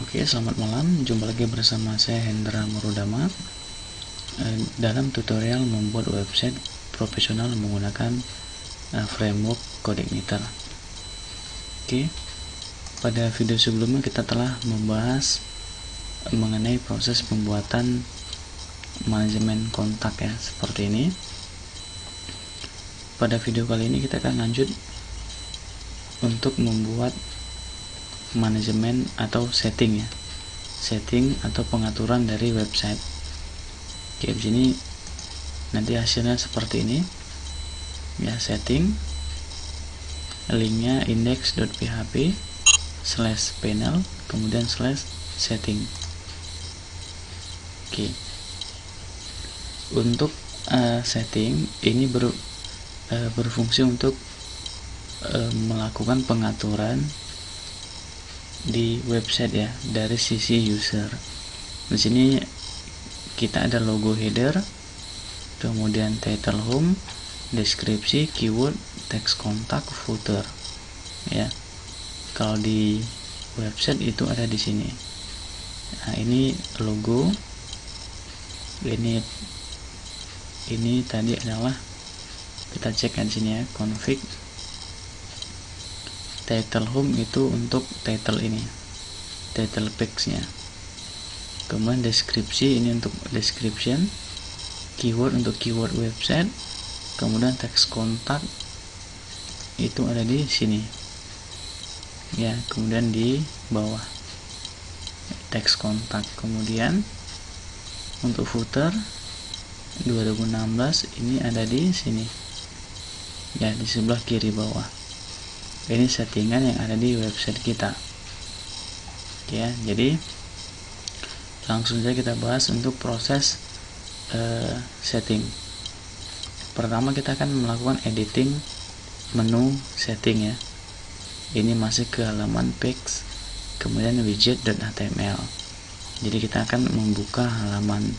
Oke, selamat malam. Jumpa lagi bersama saya Hendra Murudama dalam tutorial membuat website profesional menggunakan framework CodeIgniter. Oke, pada video sebelumnya kita telah membahas mengenai proses pembuatan manajemen kontak ya, seperti ini. Pada video kali ini kita akan lanjut untuk membuat manajemen atau setting ya, setting atau pengaturan dari website. Oke, di sini nanti hasilnya seperti ini ya, setting, linknya index.php/panel kemudian /setting. Oke, untuk setting ini berfungsi untuk melakukan pengaturan di website ya dari sisi user. Di sini kita ada logo header, kemudian title home, deskripsi, keyword, teks kontak, footer. Ya. Kalau di website itu ada di sini. Nah, ini logo. Ini tadi adalah kita cek di sini ya, config. Title home itu untuk title ini, title page-nya. Kemudian deskripsi ini untuk description, keyword untuk keyword website, kemudian teks kontak itu ada di sini. Ya, kemudian di bawah teks kontak. Kemudian untuk footer 2016 ini ada di sini. Ya, di sebelah kiri bawah. Ini settingan yang ada di website kita ya. Jadi langsung saja kita bahas untuk proses setting. Pertama kita akan melakukan editing menu setting ya. Ini masih ke halaman page, kemudian widget.html. Jadi kita akan membuka halaman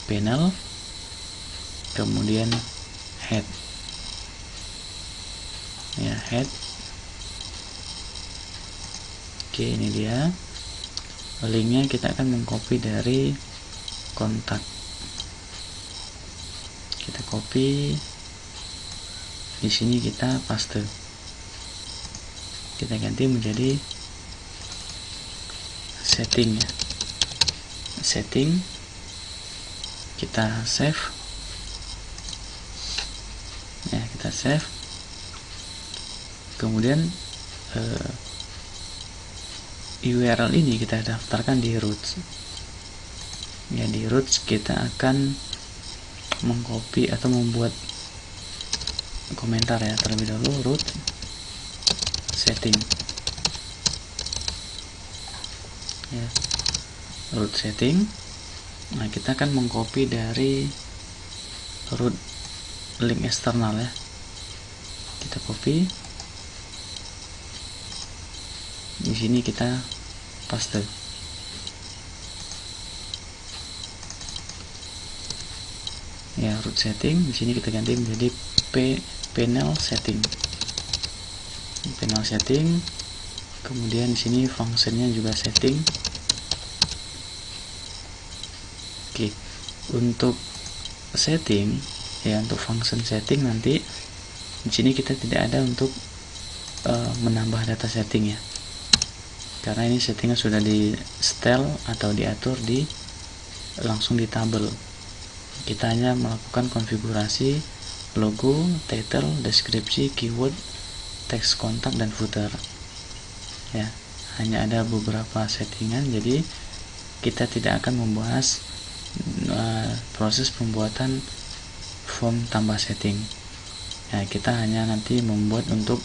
panel, kemudian head ya, head. Oke, ini dia linknya. Kita akan mengcopy dari kontak, kita copy di sini, kita paste, kita ganti menjadi setting ya, setting, kita save ya, kita save. Kemudian URL ini kita daftarkan di roots ya. Di roots kita akan mengcopy atau membuat komentar ya, terlebih dahulu root setting ya, root setting. Nah, kita akan mengcopy dari root link eksternal ya, kita copy di sini, kita paste ya, root setting. Di sini kita ganti menjadi panel setting, panel setting. Kemudian di sini fungsinya juga setting. Oke, untuk setting ya, untuk function setting nanti di sini kita tidak ada untuk menambah data setting ya, karena ini settingnya sudah di setel atau diatur di langsung di tabel. Kita hanya melakukan konfigurasi logo, title, deskripsi, keyword, teks kontak, dan footer ya. Hanya ada beberapa settingan, jadi kita tidak akan membahas proses pembuatan form tambah setting ya. Kita hanya nanti membuat untuk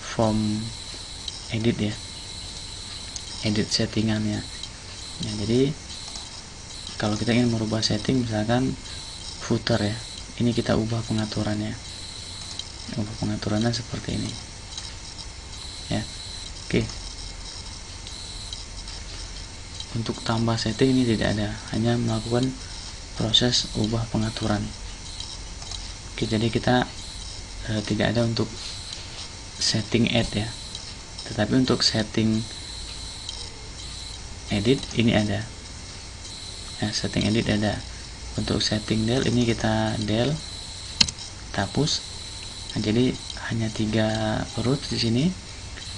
form edit ya, edit settingannya ya. Jadi kalau kita ingin merubah setting, misalkan footer ya, ini kita ubah pengaturannya, seperti ini ya. Oke, untuk tambah setting ini tidak ada, hanya melakukan proses ubah pengaturan. Oke, jadi kita tidak ada untuk setting add ya, tetapi untuk setting edit ini ada. Nah, setting edit ada. Untuk setting del ini kita del, kita hapus. Nah, jadi hanya 3 root di sini.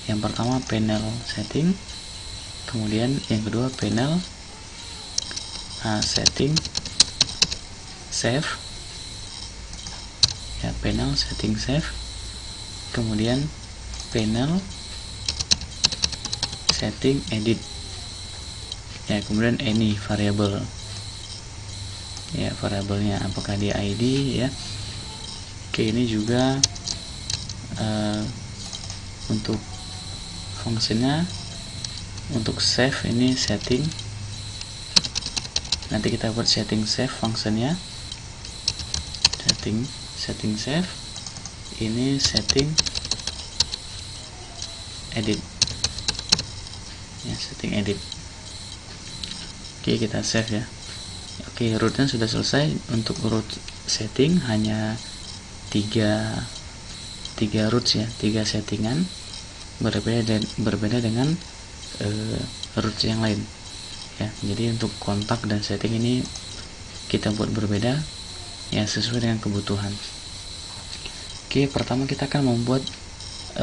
Yang pertama panel setting, kemudian yang kedua panel setting save, ya, panel setting save, kemudian panel setting edit, ya, kemudian any variable, ya, variabelnya apakah di ID, ya. Oke, ini juga untuk fungsinya, untuk save ini setting, nanti kita buat setting save fungsinya, setting save ini setting edit, ya, setting edit. Oke, kita save ya. Oke, rootnya sudah selesai. Untuk root setting hanya 3 roots, ya, 3 settingan, berbeda dengan roots yang lain, ya. Jadi untuk kontak dan setting ini kita buat berbeda, ya, sesuai dengan kebutuhan. Oke, pertama kita akan membuat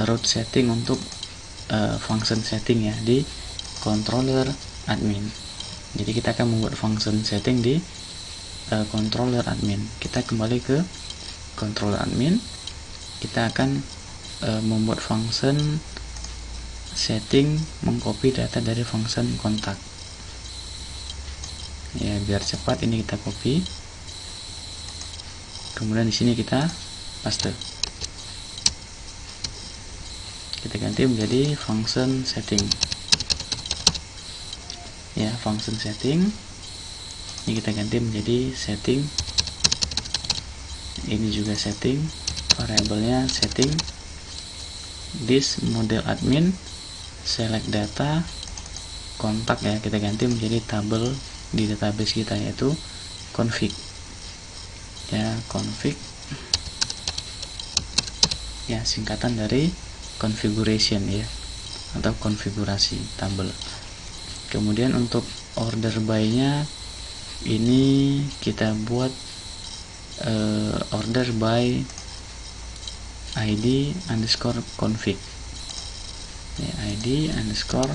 root setting untuk function setting, ya, di controller admin. Jadi kita akan membuat function setting di controller admin. Kita kembali ke controller admin, kita akan membuat function setting mengcopy data dari function kontak, ya, biar cepat. Ini kita copy, kemudian di sini kita paste, kita ganti menjadi function setting, ya, function setting ini kita ganti menjadi setting, ini juga setting, variabelnya setting this model admin select data kontak, ya, kita ganti menjadi tabel di database kita, yaitu config, ya, config, ya, singkatan dari configuration, ya, atau konfigurasi tabel. Kemudian untuk order by nya ini kita buat order by id underscore config, ya, id underscore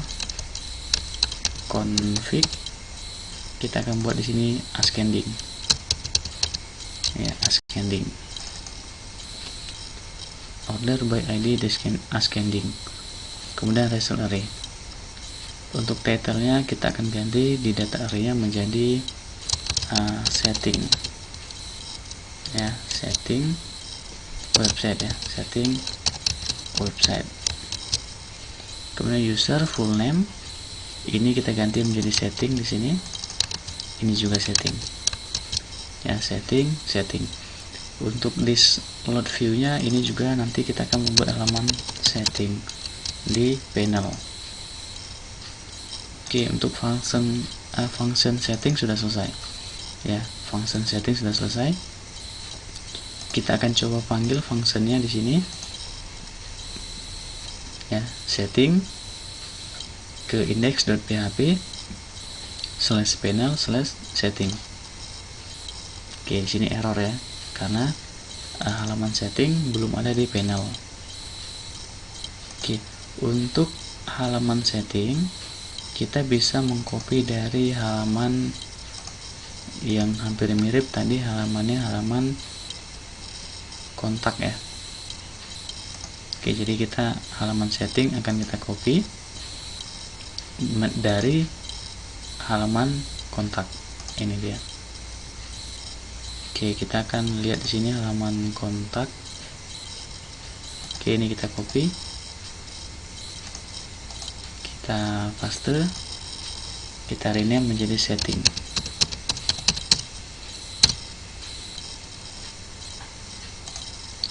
config, kita akan buat di sini ascending, ya, ascending, order by id ascending, kemudian result array. Untuk title-nya kita akan ganti di data array-nya menjadi setting, ya, setting website, ya, setting website. Kemudian user full name ini kita ganti menjadi setting di sini, ini juga setting, ya, setting. Untuk list load view nya ini juga nanti kita akan membuat halaman setting di panel. Oke, untuk function setting sudah selesai, ya, function setting sudah selesai. Kita akan coba panggil fungsinya di sini, ya, setting ke index.php /panel /setting. Oke, di sini error, ya, karena halaman setting belum ada di panel. Oke, untuk halaman setting kita bisa mengcopy dari halaman yang hampir mirip tadi, halamannya halaman kontak, ya. Oke, jadi kita halaman setting akan kita copy dari halaman kontak, ini dia. Oke, kita akan lihat di sini halaman kontak. Oke, ini kita copy, kita paste, kita rename menjadi setting.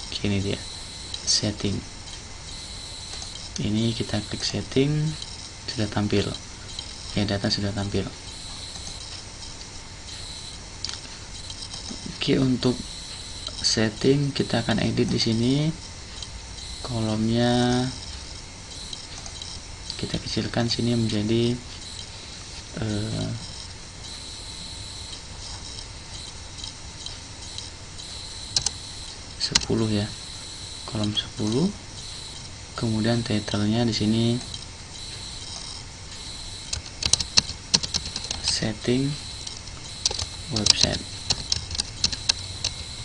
Oke, ini dia setting. Ini kita klik setting, sudah tampil, ya, data sudah tampil. Oke, untuk setting kita akan edit di sini kolomnya, kita kecilkan sini menjadi 10 ya, kolom 10. Kemudian title-nya di sini setting website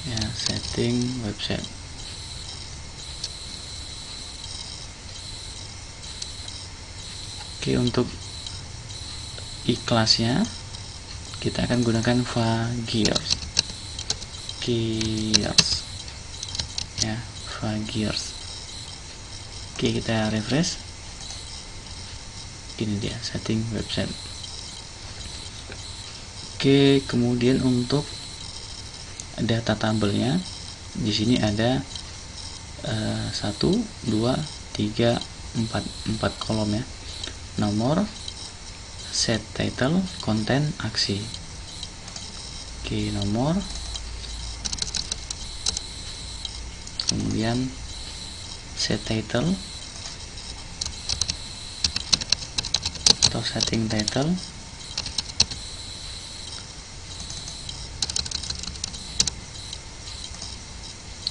ya, setting website. Oke, untuk iklasnya kita akan gunakan Vagiers ya, Vagiers. Oke, kita refresh. Ini dia setting website. Oke, kemudian untuk data tabelnya di sini ada 1, 2, 3, 4 kolom ya. Nomor, set title, konten, aksi. Oke, nomor, kemudian set title atau setting title,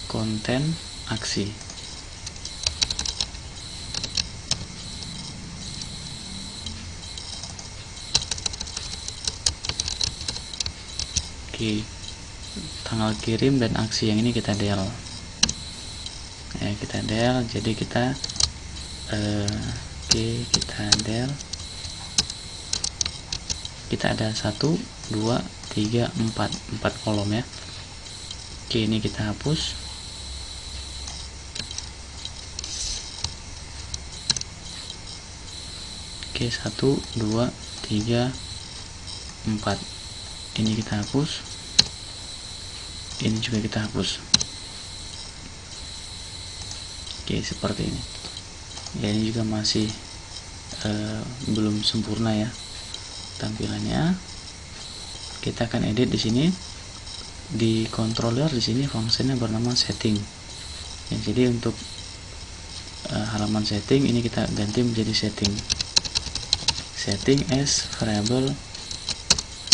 konten, aksi. Oke, tanggal kirim dan aksi yang ini kita del ya, kita del. Jadi kita kita del, kita ada 1, 2, 3, 4 kolom ya. Oke, ini kita hapus. Oke, 1, 2, 3, 4. Ini kita hapus. Ini juga kita hapus. Oke, seperti ini. Ya, ini juga masih belum sempurna ya tampilannya. Kita akan edit di sini di controller. Di sini fungsinya bernama setting. Ya, jadi untuk halaman setting ini kita ganti menjadi setting as variable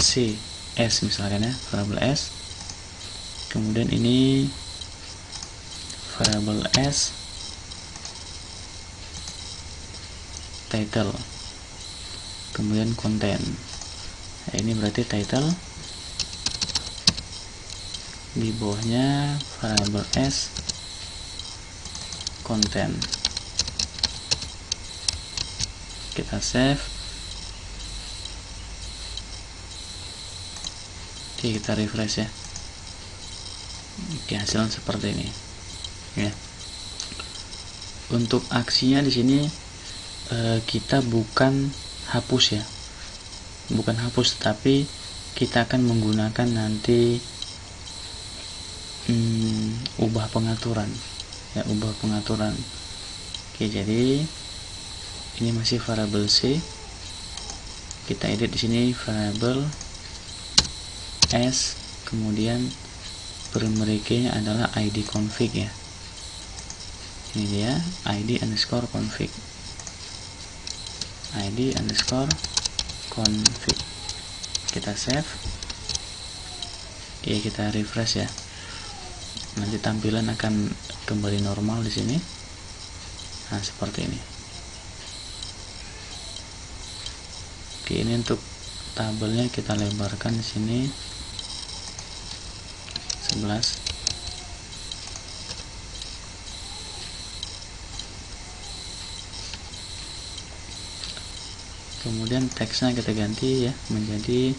c s misalkan ya, variable s. Kemudian ini variable s title, kemudian konten. Nah, ini berarti title, di bawahnya variable s konten. Kita save. Oke, kita refresh ya. Oke, hasilnya seperti ini ya. Untuk aksinya di sini kita bukan hapus ya, bukan hapus, tetapi kita akan menggunakan nanti ubah pengaturan ya, ubah pengaturan. Oke, jadi ini masih variable c. Kita edit di sini variable s, kemudian primary key-nya adalah id config ya. Ini dia id underscore config, id underscore config. Kita save. Oke, kita refresh ya. Nanti tampilan akan kembali normal di sini. Nah, seperti ini. Oke, ini untuk tabelnya kita lebarkan di sini 11. Kemudian teksnya kita ganti ya menjadi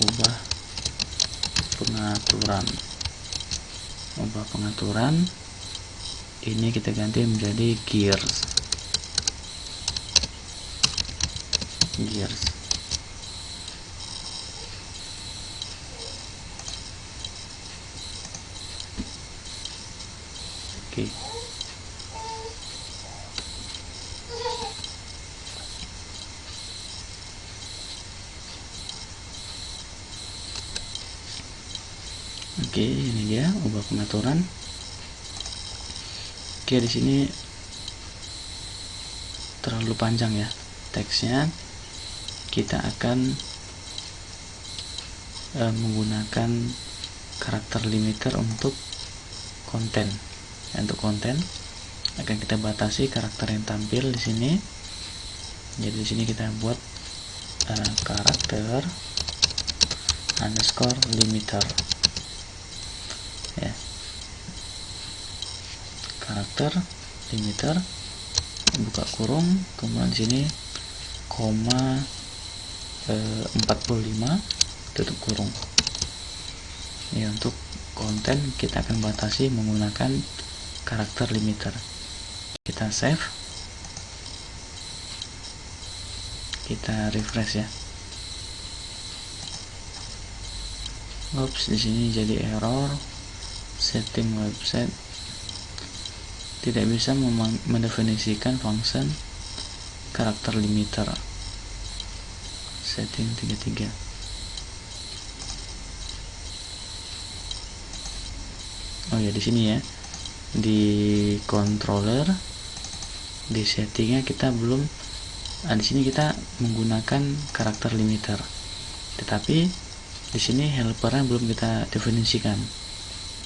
ubah pengaturan. Ini kita ganti menjadi gears. Oke. Oke, ini dia ubah pengaturan. Oke, di sini terlalu panjang ya teksnya, kita akan menggunakan karakter limiter untuk konten. Untuk konten akan kita batasi karakter yang tampil di sini. Jadi di sini kita buat karakter underscore limiter ya, karakter limiter buka kurung, kemudian di sini koma 45 tutup kurung ya. Untuk konten kita akan batasi menggunakan karakter limiter. Kita save, kita refresh ya. Oops, di sini jadi error. Setting website tidak bisa mendefinisikan function karakter limiter. Setting 33. Oh ya, di sini ya, di controller, di settingnya kita belum. Di sini kita menggunakan karakter limiter, tetapi di sini helpernya belum kita definisikan.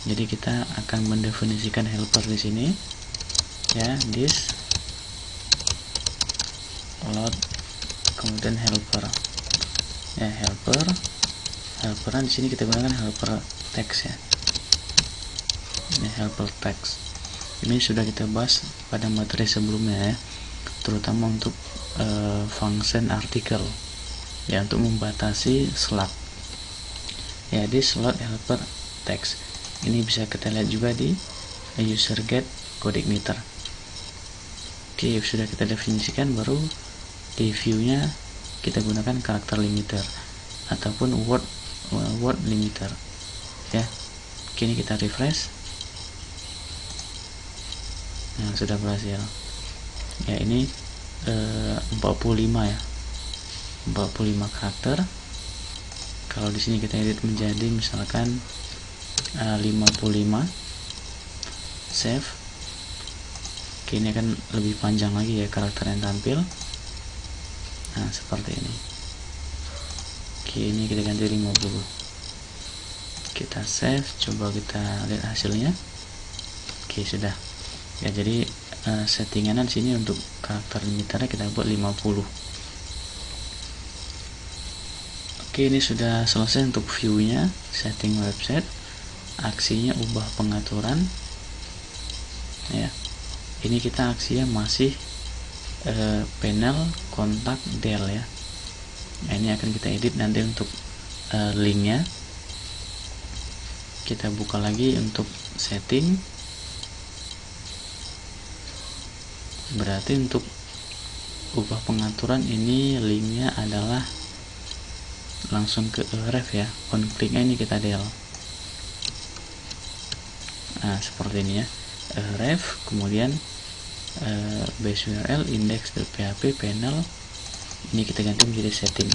Jadi kita akan mendefinisikan helper di sini ya, this load kemudian helper ya, helperan di sini kita gunakan helper text ya. Ini helper text. Ini sudah kita bahas pada materi sebelumnya ya, terutama untuk function artikel ya, untuk membatasi slot ya, di slot helper text. Ini bisa kita lihat juga di user get code igniter. Oke, sudah kita definisikan, baru di view-nya kita gunakan karakter limiter ataupun word limiter ya. Oke, ini kita refresh. Nah, sudah berhasil ya. Ini 45 ya, 45 karakter. Kalau di sini kita edit menjadi misalkan 55, save. Oke, ini akan lebih panjang lagi ya karakter yang tampil. Nah, seperti ini. Oke, ini kita ganti 50. Kita save, coba kita lihat hasilnya. Oke, sudah ya. Jadi settingan di sini untuk karakter limiternya kita buat 50. Oke, ini sudah selesai untuk view-nya, setting website. Aksinya ubah pengaturan ya. Ini kita aksinya masih panel kontak del ya. Nah, ini akan kita edit nanti untuk linknya. Kita buka lagi untuk setting. Berarti untuk ubah pengaturan ini linknya adalah langsung ke ref ya, on kliknya ini kita del. Nah, seperti ini ya, ref, kemudian base URL index.php panel, ini kita ganti menjadi setting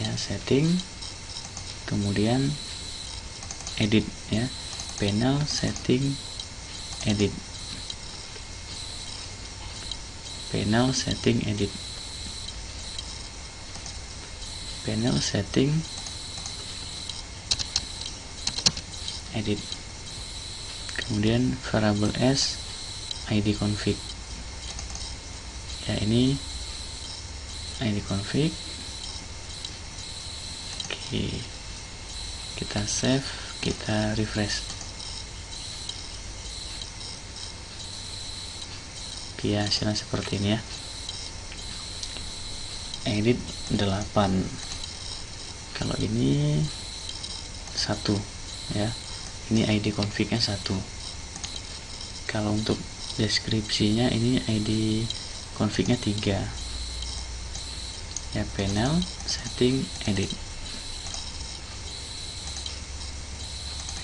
ya, setting, kemudian edit ya, panel setting edit, panel setting edit, panel setting edit, kemudian variable s id config ya, ini id config. Oke, kita save, kita refresh. Oke ya, hasilnya seperti ini ya. Edit 8, kalau ini 1 ya, ini id config-nya 1. Kalau untuk deskripsinya ini id config-nya 3 ya, panel setting edit,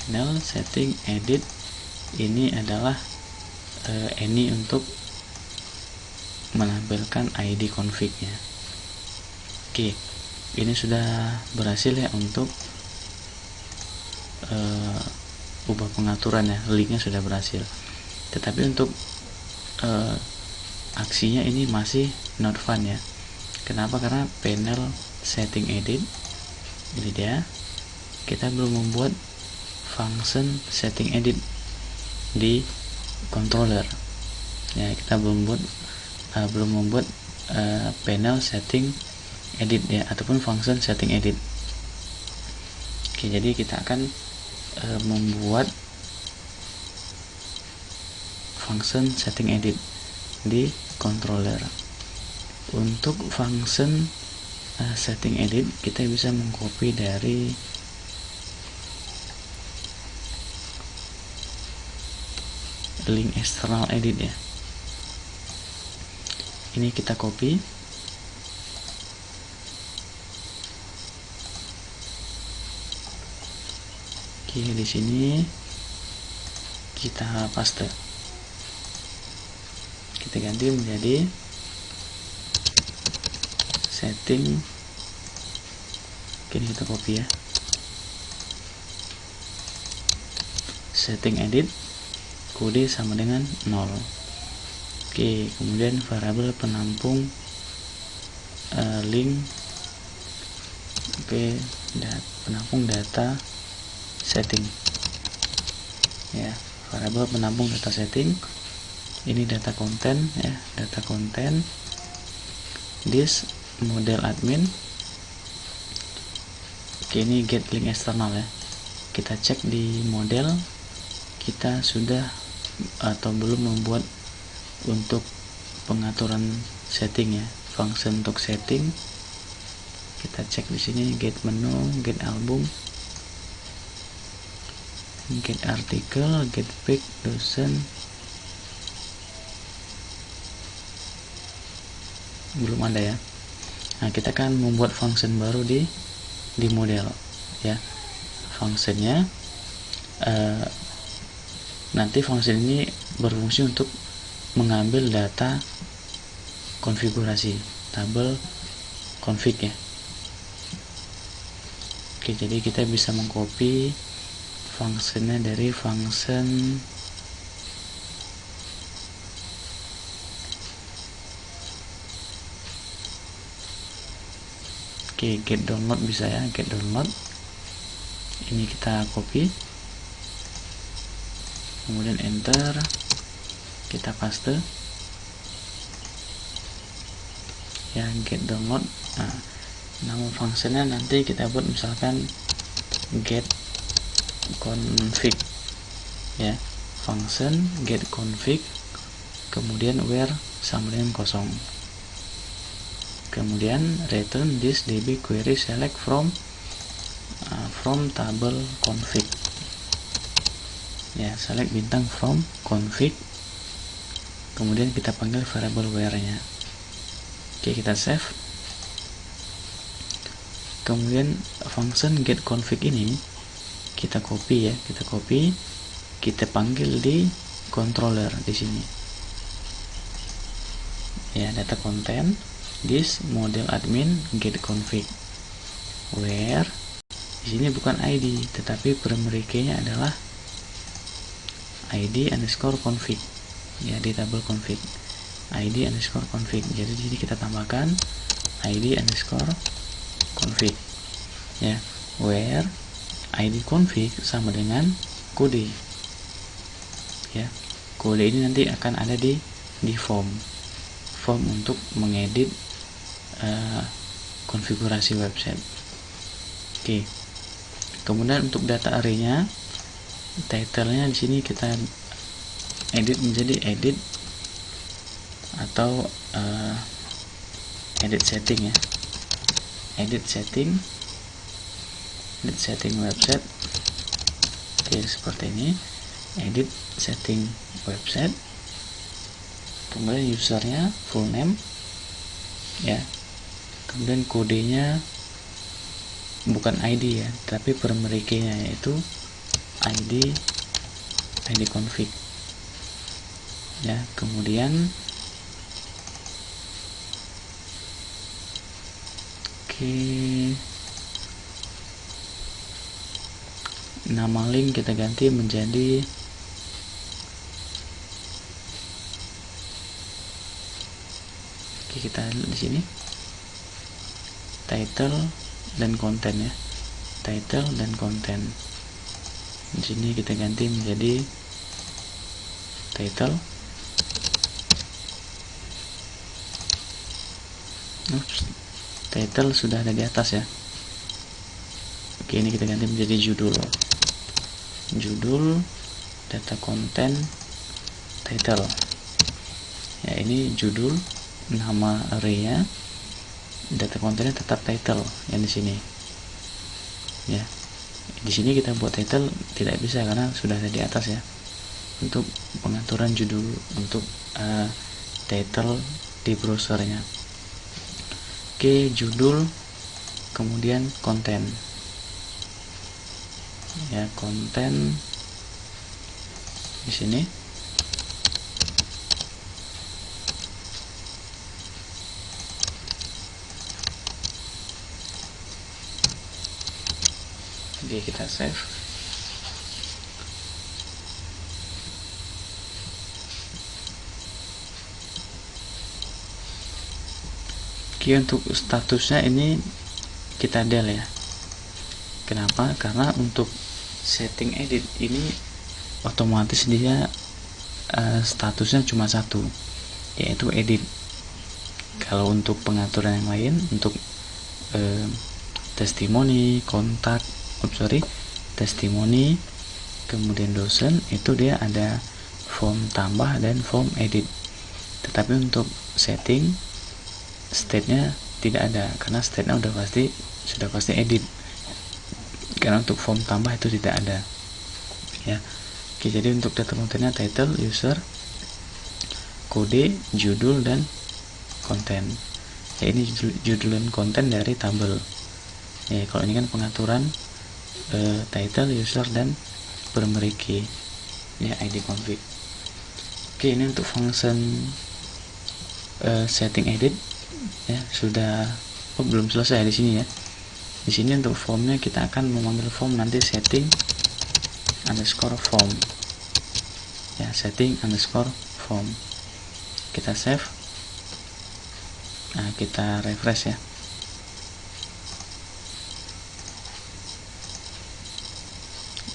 panel setting edit ini adalah ini untuk menampilkan id config-nya. Oke, ini sudah berhasil ya untuk ubah pengaturan ya, linknya sudah berhasil. Tetapi untuk aksinya ini masih not found ya. Kenapa? Karena panel setting edit ini dia, kita belum membuat function setting edit di controller ya, kita belum membuat panel setting edit ya, ataupun function setting edit. Oke, jadi kita akan membuat function setting edit di controller. Untuk function setting edit kita bisa mengcopy dari link external edit ya. Ini kita copy, oke, di sini kita paste, kita ganti menjadi setting. Oke, ini kita copy ya, setting edit kode sama dengan 0. Oke, kemudian variabel penampung link penampung data setting ya, variabel penampung data setting ini data konten ya, data konten this model admin. Oke, ini get link eksternal ya, kita cek di model kita sudah atau belum membuat untuk pengaturan setting ya, function untuk setting. Kita cek di sini get menu, get album, get article, get pick, dosen, belum ada ya. Nah, kita akan membuat function baru di model ya. Functionnya nanti function ini berfungsi untuk mengambil data konfigurasi tabel config ya. Oke, jadi kita bisa mengcopy functionnya dari function get download bisa ya, get download ini kita copy, kemudian enter, kita paste ya, get download. Nah, nama functionnya nanti kita buat misalkan get config ya, function get config, kemudian where sama dengan kosong, kemudian return this db query select from table config ya, select bintang from config, kemudian kita panggil variable where nya. Oke, kita save. Kemudian function get config ini kita copy ya, kita panggil di controller di sini ya, data content this model admin get config where di sini bukan id tetapi primary key-nya adalah id underscore config ya, di tabel config id underscore config. Jadi di sini kita tambahkan id underscore config ya, where id config sama dengan kode ya. Kode ini nanti akan ada di form untuk mengedit konfigurasi website. Oke, kemudian untuk data array-nya, title-nya di sini kita edit menjadi edit atau edit setting ya, edit setting website. Oke, seperti ini, edit setting website, kemudian usernya full name ya, kemudian kodenya bukan id ya tapi primary key-nya yaitu id config ya. Kemudian nama link kita ganti menjadi Oke, kita lihat di sini title dan konten ya, title dan konten. Di sini kita ganti menjadi title. Title sudah ada di atas ya. Oke, ini kita ganti menjadi judul. Judul, data konten, title. Ya, ini judul, nama array-nya, data kontennya tetap title yang di sini. Ya, di sini kita buat title tidak bisa karena sudah ada di atas ya. Untuk pengaturan judul untuk title di browsernya. Oke, judul, kemudian konten. Ya, konten di sini. Oke, kita save. Oke, untuk statusnya ini kita del ya. Kenapa? Karena untuk setting edit ini otomatis dia statusnya cuma satu, yaitu edit. Kalau untuk pengaturan yang lain, untuk testimoni, kontak, testimoni, kemudian dosen, itu dia ada form tambah dan form edit. Tetapi untuk setting state-nya tidak ada, karena state-nya sudah pasti edit. Karena untuk form tambah itu tidak ada ya. Oke, jadi untuk data kontennya title, user, kode, judul, dan konten ya. Ini judul dan konten dari tabel ya. Kalau ini kan pengaturan title, user, dan primary key ya, id config. Oke, ini untuk function setting edit ya, sudah belum selesai di sini ya. Di sini untuk formnya kita akan memanggil form nanti setting underscore form ya, setting underscore form. Kita save. Nah, kita refresh ya.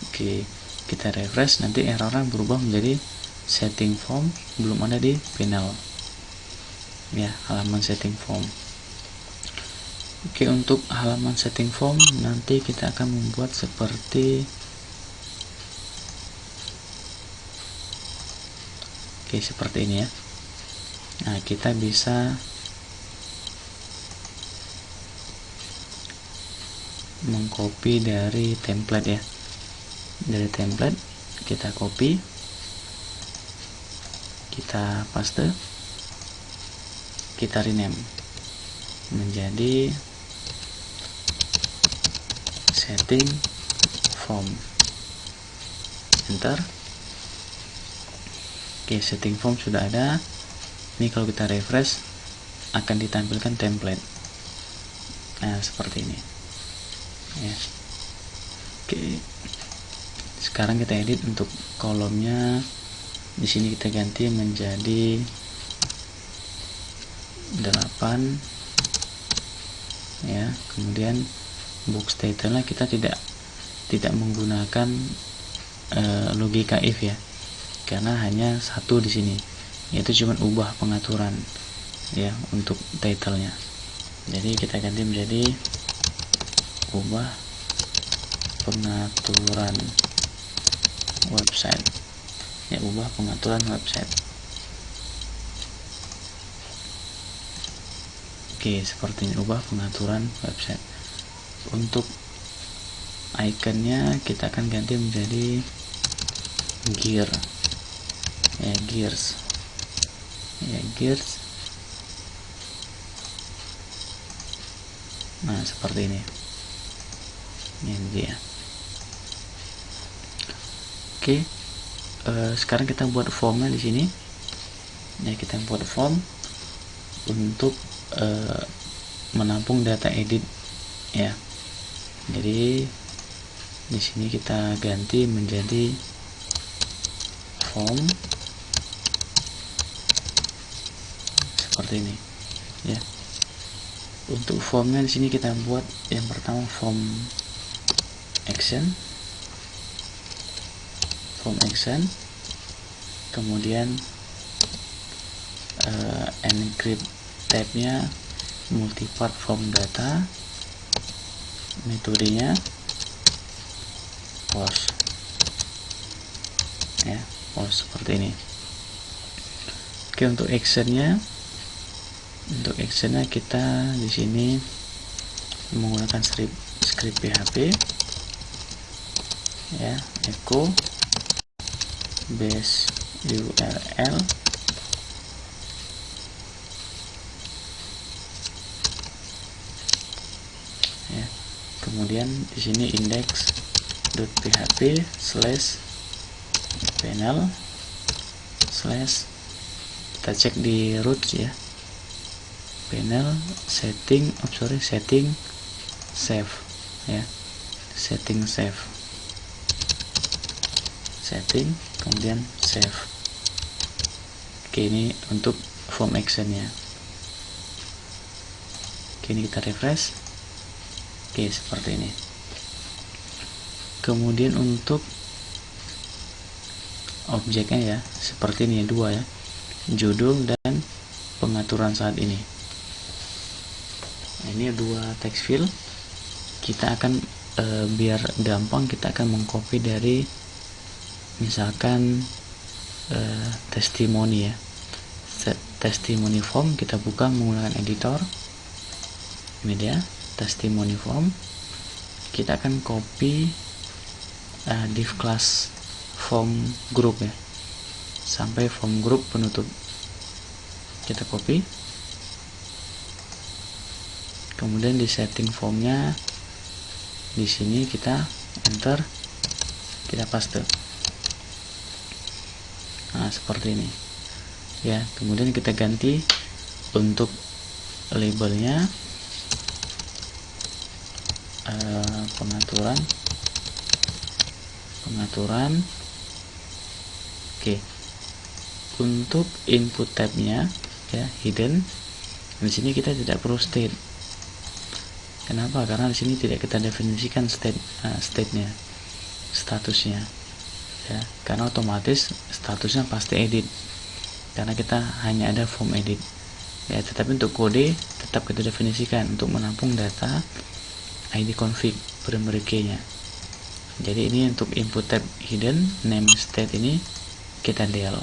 Oke, kita refresh, nanti errornya berubah menjadi setting form belum ada di panel ya, halaman setting form. Oke, untuk halaman setting form nanti kita akan membuat seperti seperti ini ya. Nah, kita bisa mengcopy dari template ya. Dari template kita copy, kita paste, kita rename menjadi setting form, enter. Oke, setting form sudah ada. Ini kalau kita refresh akan ditampilkan template. Nah, seperti ini ya. Oke, sekarang kita edit untuk kolomnya. Di sini kita ganti menjadi 8 ya. Kemudian box title-nya kita tidak menggunakan logika if ya, karena hanya satu di sini, yaitu cuma ubah pengaturan ya untuk title-nya. Jadi kita ganti menjadi ubah pengaturan website ya, ubah pengaturan website. Oke, seperti ini, ubah pengaturan website. Untuk ikonnya kita akan ganti menjadi gear ya, gears ya, gears. Nah, seperti ini dia. Oke, sekarang kita buat formnya di sini ya. Kita buat form untuk menampung data edit ya. Jadi di sini kita ganti menjadi form seperti ini ya. Untuk formnya di sini kita buat yang pertama form action, kemudian encrypt tab-nya, multipart form data, metodenya parse, ya, parse seperti ini. Oke, untuk actionnya kita di sini menggunakan script PHP, ya, echo base URL, ya. Kemudian di sini index.php / panel / kita cek di root, ya, panel setting save, ya, setting kemudian save. Oke, ini untuk form actionnya. Oke, ini kita refresh. Oke, seperti ini. Kemudian untuk objeknya, ya, seperti ini, dua, ya, judul dan pengaturan saat ini. Nah, ini dua text field. Kita akan biar gampang, kita akan mengcopy dari misalkan testimoni, ya, testimoni form. Kita buka menggunakan editor media testimoni form. Kita akan copy div class form group, ya, sampai form group penutup. Kita copy, kemudian di setting formnya di sini kita enter, kita paste. Nah, seperti ini, ya. Kemudian kita ganti untuk labelnya pengaturan. Oke, untuk input tabnya, ya, hidden. Di sini kita tidak perlu state. Kenapa? Karena di sini tidak kita definisikan state-nya, statusnya, ya, karena otomatis statusnya pasti edit, karena kita hanya ada form edit, ya. Tetapi untuk kode tetap kita definisikan untuk menampung data ID config primary key-nya. Jadi ini untuk input tab hidden, name state ini kita del,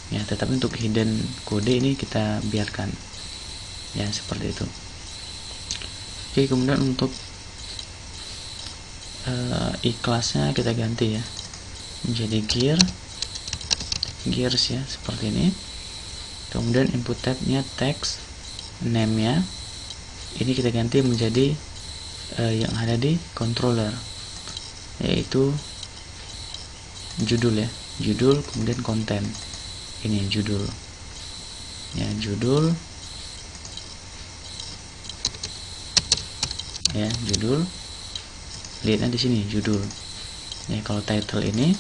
ya. Tetapi untuk hidden kode ini kita biarkan, ya, seperti itu. Oke, kemudian untuk ikhlasnya kita ganti, ya, menjadi gears, ya, seperti ini. Kemudian input tabnya text, name-nya ini kita ganti menjadi yang ada di controller, yaitu judul, ya, judul, kemudian konten. Ini judul, ya, judul, ya, judul. Lihatnya di sini judul, ya. Kalau title ini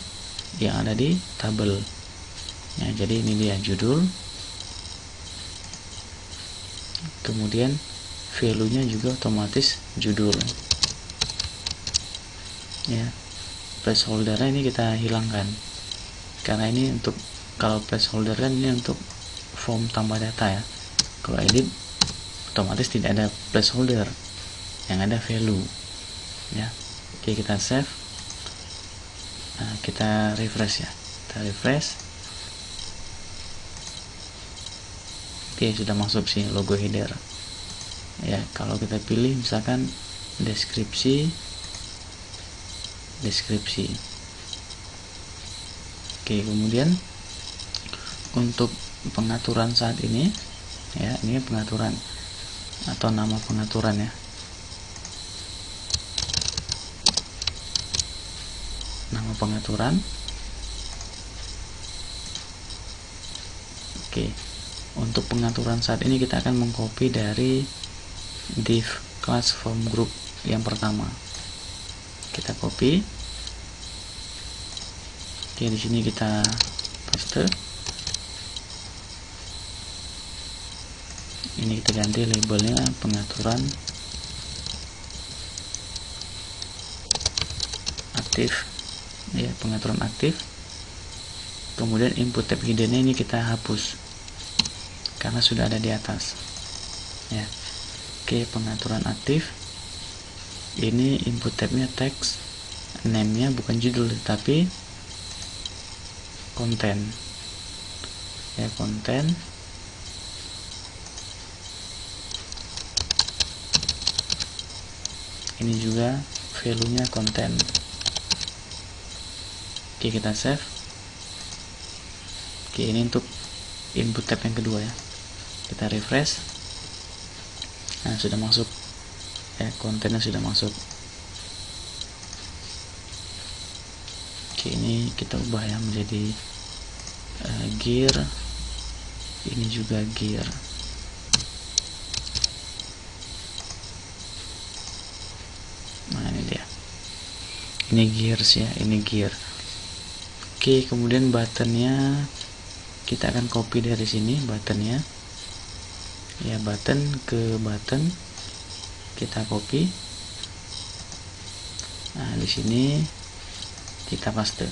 yang ada di tabel, ya. Jadi ini dia judul. Kemudian value-nya juga otomatis judul, ya. Placeholder-nya ini kita hilangkan, karena ini untuk, kalau placeholder kan ini untuk form tambah data, ya. Kalau edit otomatis tidak ada placeholder, yang ada value, ya. Oke, kita save. Nah, kita refresh, ya, kita refresh. Oke, sudah masuk sih logo header, ya. Kalau kita pilih misalkan deskripsi. Oke, kemudian untuk pengaturan saat ini, ya, ini pengaturan atau nama pengaturan, ya. Nama pengaturan. Oke, untuk pengaturan saat ini kita akan mengcopy dari div class form group yang pertama. Kita copy. Oke, di sini kita paste. ini kita ganti labelnya pengaturan aktif, ya, pengaturan aktif. Kemudian input tab hiddennya ini kita hapus karena sudah ada di atas, ya. Oke, pengaturan aktif ini input tabnya teks, name-nya bukan judul tapi konten, ya, konten. Ini juga value-nya konten. Oke, kita save. Oke, ini untuk input tab yang kedua, ya. Kita refresh. Nah, sudah masuk, ya, kontennya sudah masuk. Oke, ini kita ubah ya menjadi gear. Ini juga gear. Nah, ini dia. Ini gears, ya, ini gear. Oke, kemudian buttonnya kita akan copy dari sini, buttonnya, ya, button ke button kita copy. Nah, di sini kita paste.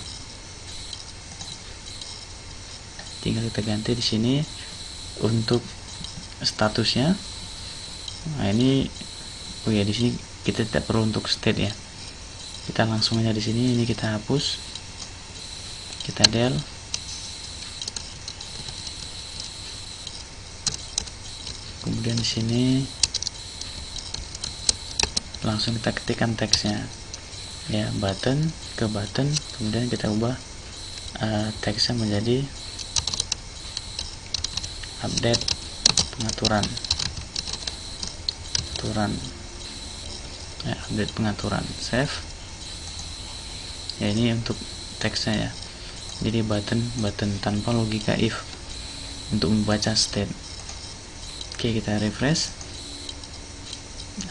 Tinggal kita ganti di sini untuk statusnya. Nah, ini, oh ya, di sini kita tidak perlu untuk state, ya. Kita langsung aja di sini, ini kita hapus, kita del. Kemudian di sini langsung kita ketikkan teksnya, ya, button ke button. Kemudian kita ubah teksnya menjadi update pengaturan, ya, update pengaturan. Save. Ya, ini untuk teksnya, ya. Jadi button tanpa logika if untuk membaca state. Oke, kita refresh.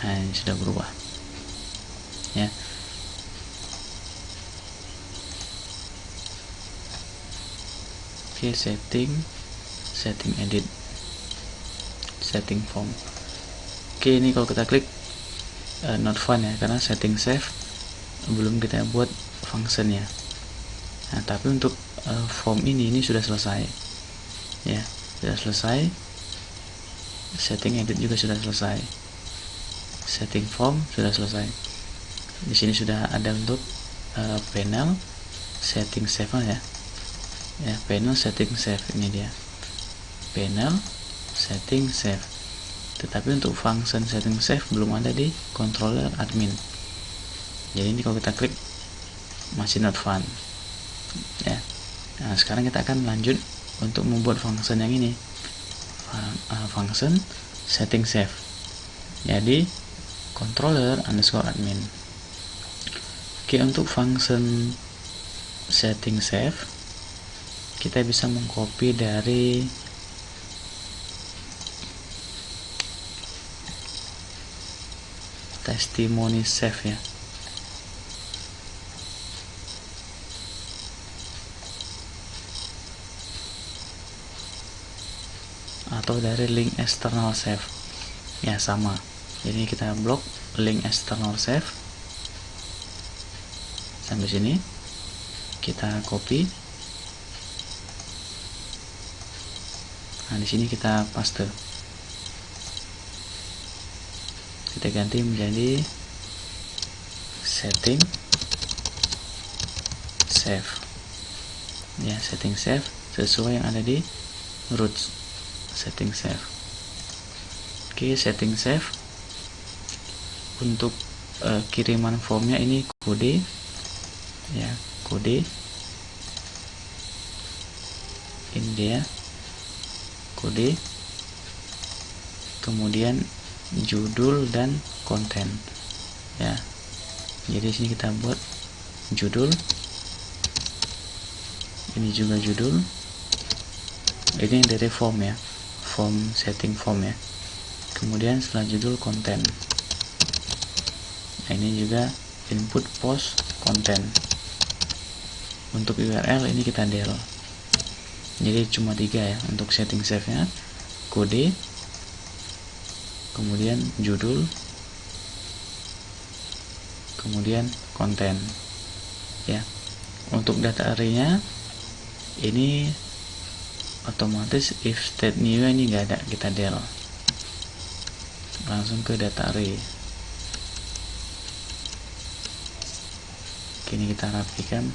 Nah, ini sudah berubah, ya. Oke, setting edit, setting form. Oke, ini kalau kita klik not found, ya, karena setting save belum kita buat functionnya. Nah, tapi untuk form ini sudah selesai, ya, sudah selesai. Setting edit juga sudah selesai, setting form sudah selesai. Di sini sudah ada untuk panel setting save, ya, ya, panel setting save. Ini dia panel setting save. Tetapi untuk function setting save belum ada di controller admin. Jadi ini kalau kita klik masih not found, ya. Nah, sekarang kita akan lanjut untuk membuat function yang ini, function setting save, jadi controller underscore admin. Oke, untuk function setting save kita bisa mengcopy dari testimoni save, ya. Atau dari link external save, ya, sama. Jadi kita blok link external save sampai sini, kita copy. Nah, di sini kita paste, kita ganti menjadi setting save, ya, setting save sesuai yang ada di roots setting save. Oke, setting save untuk kiriman formnya ini kode, ya, kode. Ini dia kode, kemudian judul dan konten, ya. Jadi di sini kita buat judul, ini juga judul. Ini dari form, ya, form setting form, ya. Kemudian setelah judul konten. Nah, ini juga input post konten. Untuk URL ini kita del. Jadi cuma 3, ya, untuk setting save nya: kode, kemudian judul, kemudian konten ya. Untuk data array-nya ini otomatis if state new ini nggak ada, kita del langsung ke data array. Ini kita rapikan.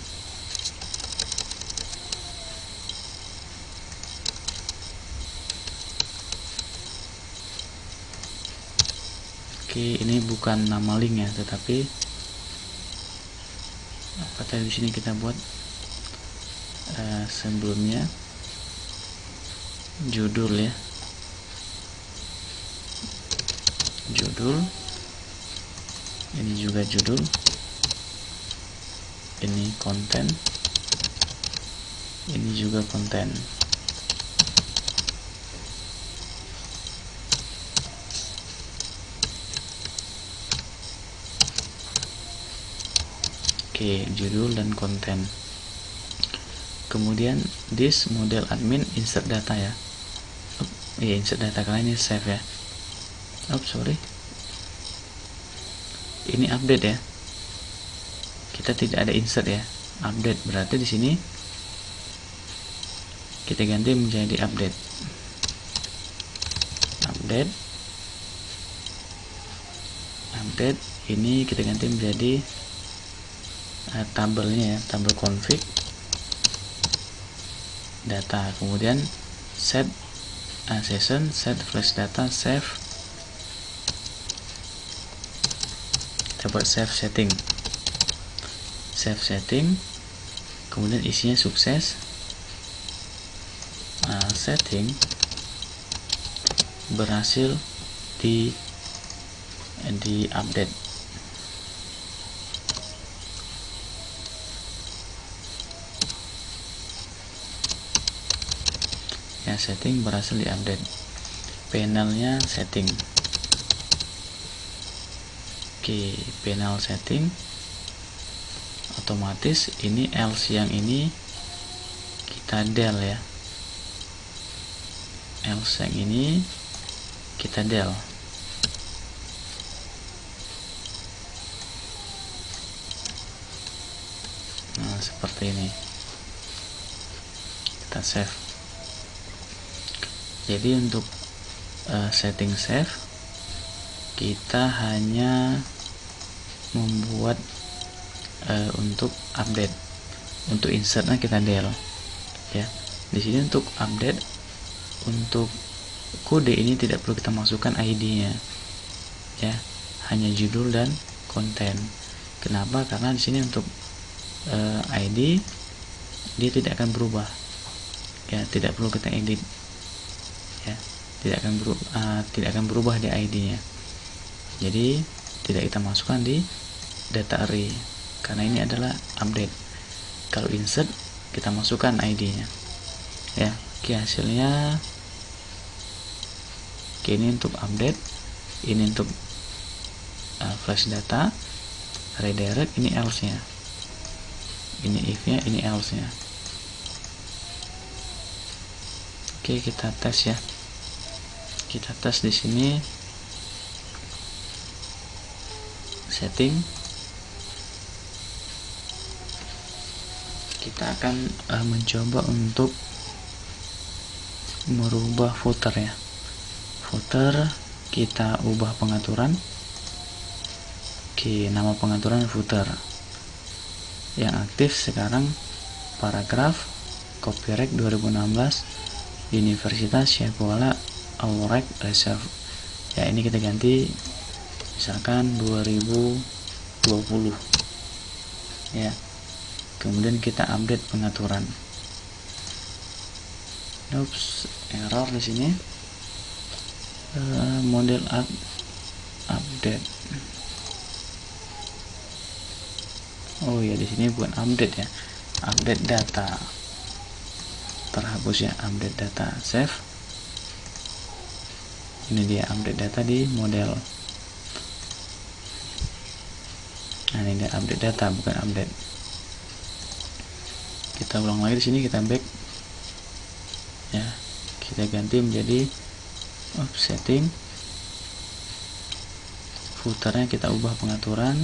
Oke, ini bukan nama link ya, tetapi apa tadi di sini kita buat sebelumnya judul ya, judul, ini juga judul, ini konten, ini juga konten. Oke, judul dan konten. Kemudian this model admin insert data ya. Insert data, karena ini save ya. Sorry, ini update ya, kita tidak ada insert ya, update. Berarti di sini kita ganti menjadi update. Update ini kita ganti menjadi tabelnya ya, tabel config data. Kemudian set session, set flash data, save. Kita buat save setting, kemudian isinya sukses. Setting berhasil di update. Ya, setting berhasil di update. Panelnya setting. Oke, panel setting otomatis ini else yang ini kita del ya, else yang ini kita del. Nah, seperti ini kita save. Jadi untuk setting save kita hanya membuat untuk update. Untuk insertnya kita del ya. Di sini untuk update, untuk kode ini tidak perlu kita masukkan ID-nya ya, hanya judul dan konten. Kenapa? Karena di sini untuk ID dia tidak akan berubah ya, tidak perlu kita edit ya, tidak akan berubah di ID-nya. Jadi tidak kita masukkan di data array karena ini adalah update. Kalau insert kita masukkan ID-nya ya. Oke, hasilnya ini untuk update, ini untuk flash data, redirect, ini else nya, ini if nya, ini else nya. Oke, kita tes ya. Kita tes di sini setting. Kita akan mencoba untuk merubah footer ya. Footer kita ubah pengaturan. Oke, nama pengaturan footer. Yang aktif sekarang paragraf copyright 2016 Universitas Syakuala Alright Reserve ya. Ini kita ganti misalkan 2020 ya. Kemudian kita update pengaturan. Error di sini. Model update. Oh ya, di sini bukan update ya, update data. Terhapus ya, update data. Save. Ini dia update data di model. Nah, ini dia update data, bukan update. Kita ulang lagi di sini, kita back ya. Kita ganti menjadi setting. footernya kita ubah pengaturan,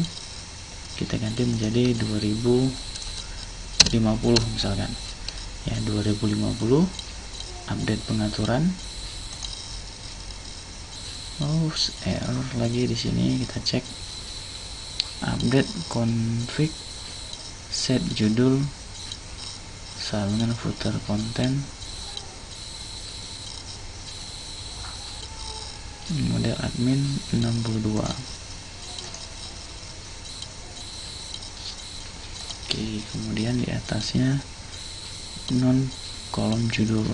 kita ganti menjadi 2050 misalkan ya, 2050. Update pengaturan. Error lagi di sini, kita cek update config set judul sambungan footer konten model admin 62. Oke, kemudian di atasnya non kolom judul.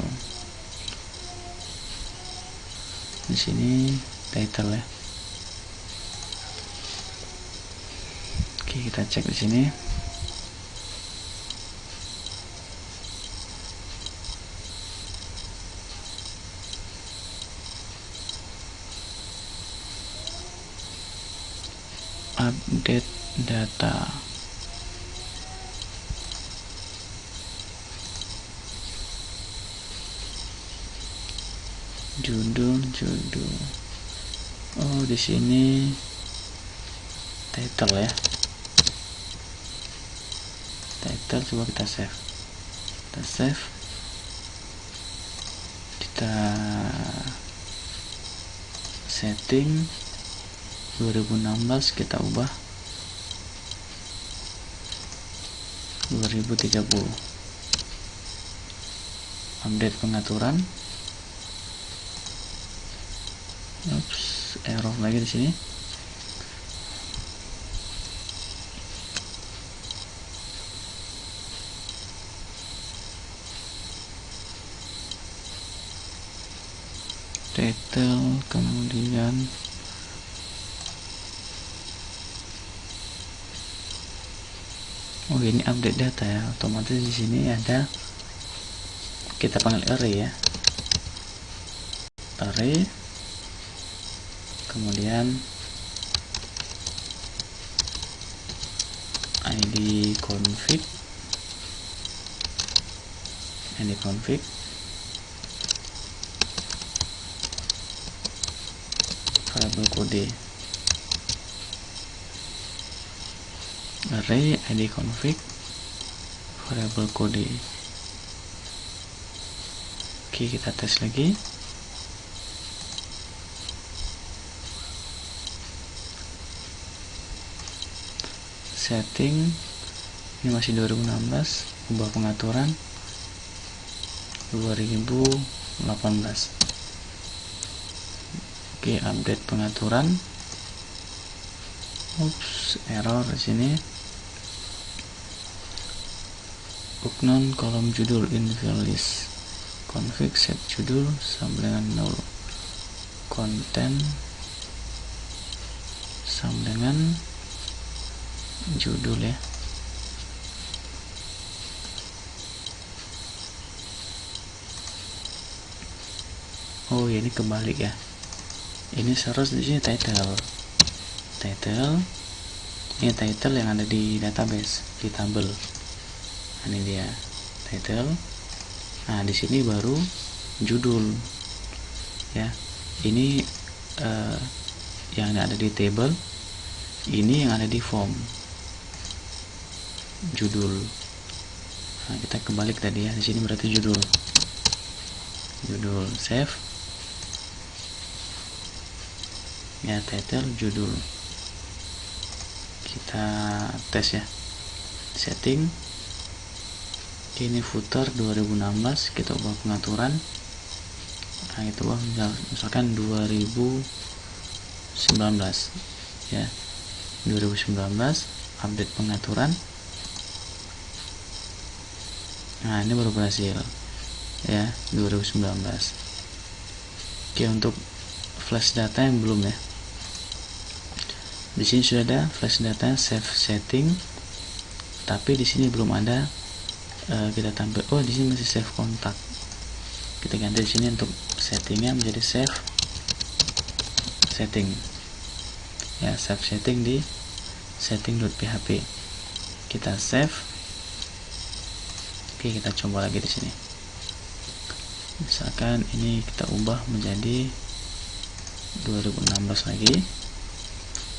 Di sini title ya. Oke, kita cek di sini. Update data. Judul. Oh, di sini title ya. Title, coba kita save. Kita setting 2016, kita ubah 2030. Update pengaturan. Error lagi di sini. Title, kemudian ini update data ya, otomatis di sini ada, kita panggil array ya, array, kemudian id config, variabel kode, array id config variabel kode. Oke, kita tes lagi. Setting, ini masih 2016, ubah pengaturan 2018. Oke, update pengaturan. Error di sini. Uknon kolom judul infill list. Config set judul sama dengan null. Konten sama dengan judul ya. Oh, ini kebalik ya. Ini seharusnya di sini title. Ini title yang ada di database, di tabel. Ini dia title. Nah, di sini baru judul ya. Ini yang ada di table, ini yang ada di form, judul. Nah, kita kebalik tadi ya, di sini berarti judul. Save ya, title, judul. Kita tes ya, setting. Ini footer 2016, kita ubah pengaturan. Nah, itu misalkan 2019 ya, 2019. Update pengaturan. Nah, ini baru berhasil ya, 2019. Oke, untuk flash data yang belum ya, di sini sudah ada flash data save setting, tapi di sini belum ada. Kita tampil, oh di sini masih save kontak. Kita ganti di sini untuk settingnya menjadi save setting ya, save setting di setting.php. Kita save. Oke, kita coba lagi di sini. Misalkan ini kita ubah menjadi 2016 lagi.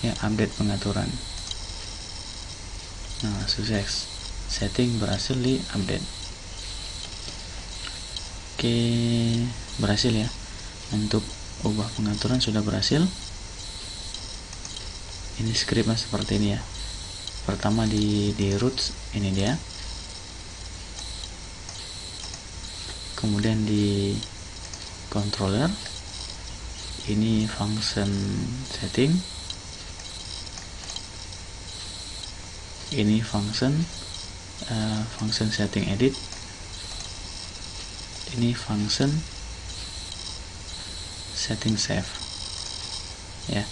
ya, update pengaturan. Nah, sukses, setting berhasil di update. Oke, berhasil ya, untuk ubah pengaturan sudah berhasil. Ini scriptnya seperti ini ya. Pertama di roots, ini dia. Kemudian di controller, ini function setting, ini function setting edit, ini function setting save ya.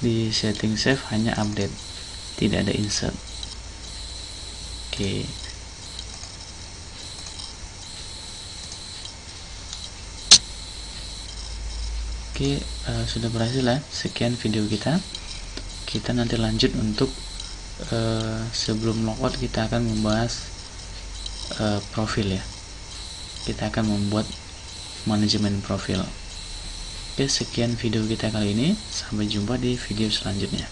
Di setting save hanya update, tidak ada insert. Oke. Oke, sudah berhasil ya. Sekian video kita. Kita nanti lanjut untuk sebelum logout kita akan membahas profil ya. Kita akan membuat manajemen profil. Oke, sekian video kita kali ini. Sampai jumpa di video selanjutnya.